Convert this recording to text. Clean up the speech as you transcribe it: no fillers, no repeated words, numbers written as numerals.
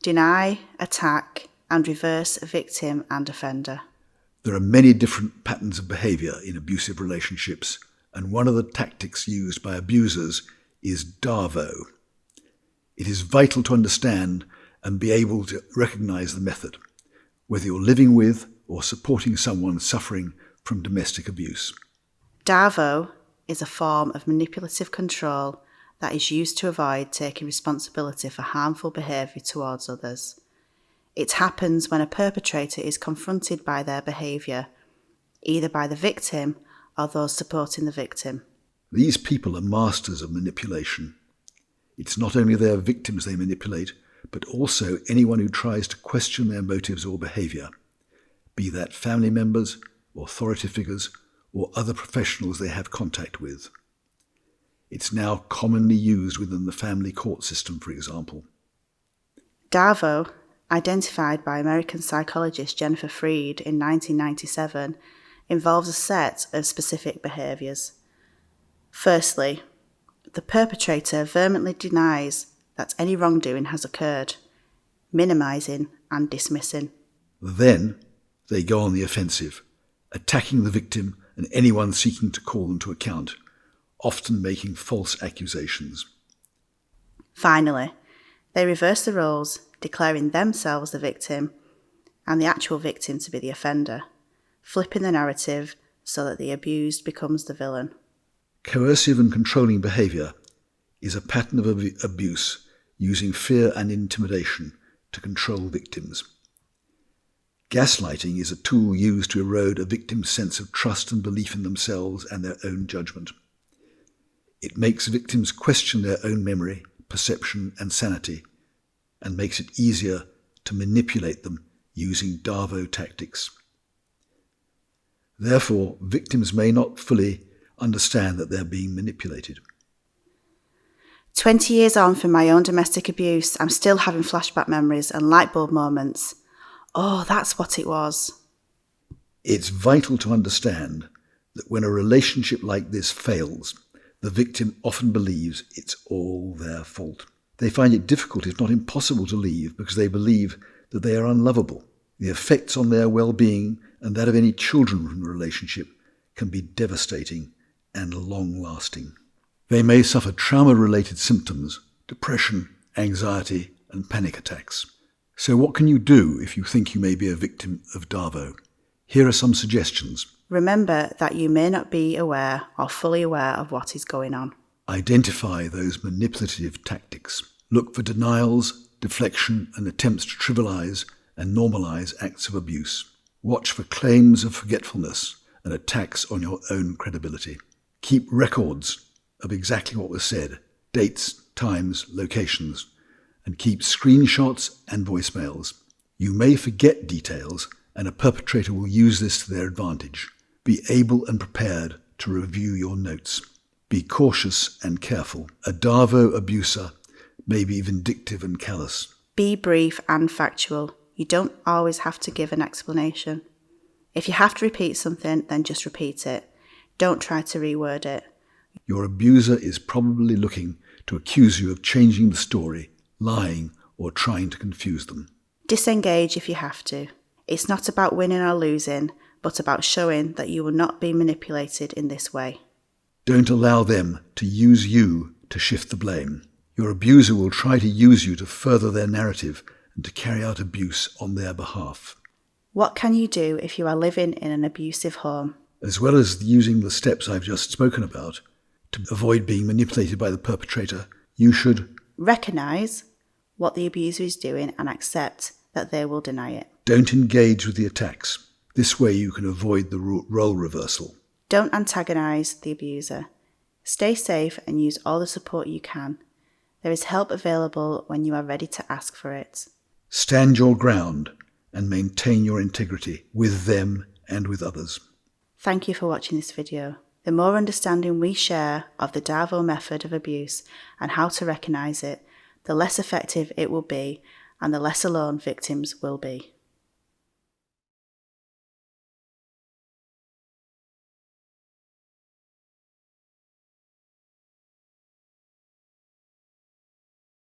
deny, attack, and reverse victim and offender. There are many different patterns of behaviour in abusive relationships, and one of the tactics used by abusers is DARVO. It is vital to understand and be able to recognise the method, whether you're living with or supporting someone suffering from domestic abuse. DARVO is a form of manipulative control that is used to avoid taking responsibility for harmful behaviour towards others. It happens when a perpetrator is confronted by their behaviour, either by the victim or those supporting the victim. These people are masters of manipulation. It's not only their victims they manipulate, but also anyone who tries to question their motives or behaviour, be that family members, authority figures, or other professionals they have contact with. It's now commonly used within the family court system, for example. DARVO, identified by American psychologist Jennifer Freed in 1997, involves a set of specific behaviours. Firstly, the perpetrator vehemently denies that any wrongdoing has occurred, minimising and dismissing. Then they go on the offensive, attacking the victim and anyone seeking to call them to account, often making false accusations. Finally, they reverse the roles, declaring themselves the victim and the actual victim to be the offender, flipping the narrative so that the abused becomes the villain. Coercive and controlling behaviour is a pattern of abuse using fear and intimidation to control victims. Gaslighting is a tool used to erode a victim's sense of trust and belief in themselves and their own judgment. It makes victims question their own memory, perception and sanity, and makes it easier to manipulate them using DARVO tactics. Therefore, victims may not fully understand that they're being manipulated. 20 years on from my own domestic abuse, I'm still having flashback memories and light bulb moments. Oh, that's what it was. It's vital to understand that when a relationship like this fails, the victim often believes it's all their fault. They find it difficult, if not impossible, to leave because they believe that they are unlovable. The effects on their well-being and that of any children from the relationship can be devastating and long-lasting. They may suffer trauma-related symptoms, depression, anxiety, and panic attacks. So what can you do if you think you may be a victim of DARVO? Here are some suggestions. Remember that you may not be aware or fully aware of what is going on. Identify those manipulative tactics. Look for denials, deflection, and attempts to trivialize and normalize acts of abuse. Watch for claims of forgetfulness and attacks on your own credibility. Keep records of exactly what was said, dates, times, locations, and keep screenshots and voicemails. You may forget details, and a perpetrator will use this to their advantage. Be able and prepared to review your notes. Be cautious and careful. A DARVO abuser may be vindictive and callous. Be brief and factual. You don't always have to give an explanation. If you have to repeat something, then just repeat it. Don't try to reword it. Your abuser is probably looking to accuse you of changing the story, lying, or trying to confuse them. Disengage if you have to. It's not about winning or losing, but about showing that you will not be manipulated in this way. Don't allow them to use you to shift the blame. Your abuser will try to use you to further their narrative and to carry out abuse on their behalf. What can you do if you are living in an abusive home? As well as using the steps I've just spoken about to avoid being manipulated by the perpetrator, you should recognise what the abuser is doing and accept that they will deny it. Don't engage with the attacks. This way you can avoid the role reversal. Don't antagonise the abuser. Stay safe and use all the support you can. There is help available when you are ready to ask for it. Stand your ground and maintain your integrity with them and with others. Thank you for watching this video. The more understanding we share of the DARVO method of abuse and how to recognise it, the less effective it will be and the less alone victims will be.